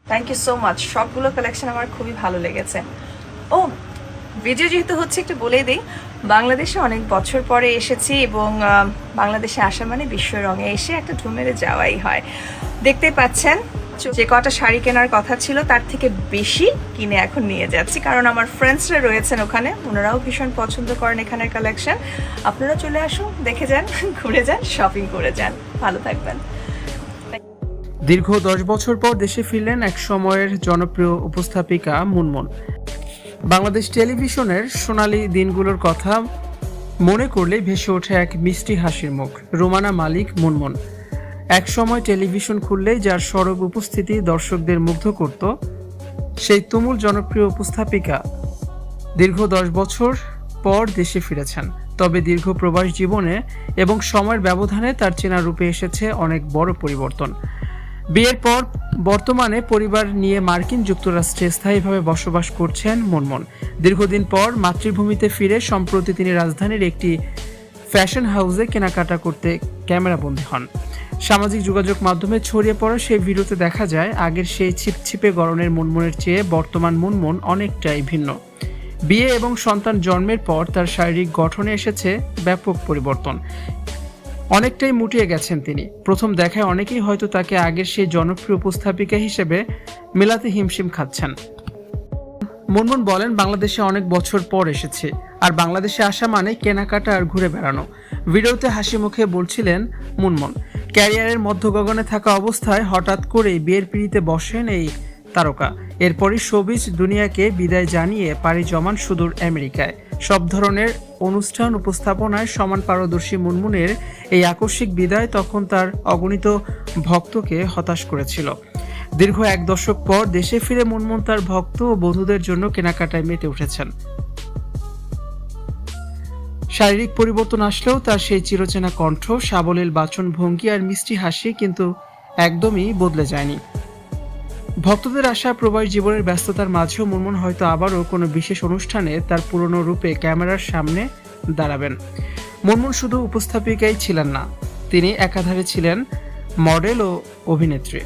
Thank you so much. সবগুলো collection আমার খুবই ভালো লেগেছে। ও, ভিডিও যেহেতু হচ্ছে একটু বলেই দিই, বাংলাদেশে অনেক বছর পরে এসেছি এবং বাংলাদেশে আসা মানে বিশ্ব রঙে এসে একটা ঢু মেরে যাওয়াই হয়। দেখতেই পাচ্ছেন যে কটা শাড়ি কেনার কথা ছিল তার থেকে বেশি কিনে এখন নিয়ে যাচ্ছি, কারণ আমার ফ্রেন্ডসরা রয়েছেন ওখানে, ওনারাও ভীষণ পছন্দ করেন এখানের কালেকশন। আপনারা চলে আসুন, দেখে যান, ঘুরে যান, শপিং করে যান। ভালো থাকবেন। দীর্ঘ 10 বছর পর দেশে ফিরলেন এক সময়ের জনপ্রিয় উপস্থাপিকা মুনমুন। বাংলাদেশ টেলিভিশনের সোনালী দিনগুলোর কথা মনে করলেই ভেসে ওঠে এক মিষ্টি হাসির মুখ, রোমানা মালিক মুনমুন। এক সময় টেলিভিশন খুললেই যার সরব উপস্থিতি দর্শকদের মুগ্ধ করত, সেই তুমুল জনপ্রিয় উপস্থাপিকা দীর্ঘ 10 বছর পর দেশে ফিরেছেন। তবে দীর্ঘ প্রবাস জীবনে এবং সময়ের ব্যবধানে তার চেনা রূপে এসেছে অনেক বড় পরিবর্তন। বিয়ের পর বর্তমানে পরিবার নিয়ে মার্কিন যুক্তরাষ্ট্রে স্থায়ীভাবে বসবাস করছেন মুনমুন। দীর্ঘদিন পর মাতৃভূমিতে ফিরে সম্প্রতি তিনি রাজধানীর একটি ফ্যাশন হাউসে কেনাকাটা করতে ক্যামেরাবন্দী হন। সামাজিক যোগাযোগ মাধ্যমে ছড়িয়ে পড়া সেই ভিডিওতে দেখা যায় আগের সেই ছিপছিপে গড়নের মুনমুনের চেয়ে বর্তমান মুনমুন অনেকটাই ভিন্ন। বিয়ে এবং সন্তান জন্মের পর তার শারীরিক গঠনে এসেছে ব্যাপক পরিবর্তন। অনেকটাই মুটিয়ে গেছেন তিনি। প্রথম দেখায় অনেকেই হয়তো তাকে আগের সেই জনপ্রিয় উপস্থাপিকা হিসেবে মেলাতে হিমশিম খাচ্ছেন। মুনমুন বলেন, বাংলাদেশে অনেক বছর পর এসেছে, আর বাংলাদেশে আসা মানে কেনাকাটা আর ঘুরে বেড়ানো। ভিডিওতে হাসি মুখে বলছিলেন মুনমুন। ক্যারিয়ারের মধ্য গগনে থাকা অবস্থায় হঠাৎ করেই বিয়ের পিঁড়িতে বসেন এই তারকা। এরপরই শোবিজ দুনিয়াকে বিদায় জানিয়ে পাড়ি জমান সুদূর আমেরিকায়। সব ধরনের অনুষ্ঠান উপস্থাপনায় সমান পারদর্শী মুনমুনের এই আকস্মিক বিদায় তখন তার অগণিত ভক্তকে হতাশ করেছিল। দীর্ঘ 1 দশক পর দেশে ফিরে মুনমুন তার ভক্ত ও বন্ধুদের জন্য কেনাকাটায় মেতে উঠেছেন। শারীরিক পরিবর্তন আসলেও তার সেই চিরচেনা কণ্ঠ, সাবলীল বাচনভঙ্গি আর মিষ্টি হাসি কিন্তু একদমই বদলে যায়নি। ভক্তদের আশা প্রবাসী জীবনের ব্যস্ততার মাঝেও মুনমুন হয়তো আবারও কোনো বিশেষ অনুষ্ঠানে তার পুরনো রূপে ক্যামেরার সামনে দাঁড়াবেন। মুনমুন শুধু উপস্থাপিকাই ছিলেন না, তিনি একাধারে ছিলেন মডেল ও অভিনেত্রী।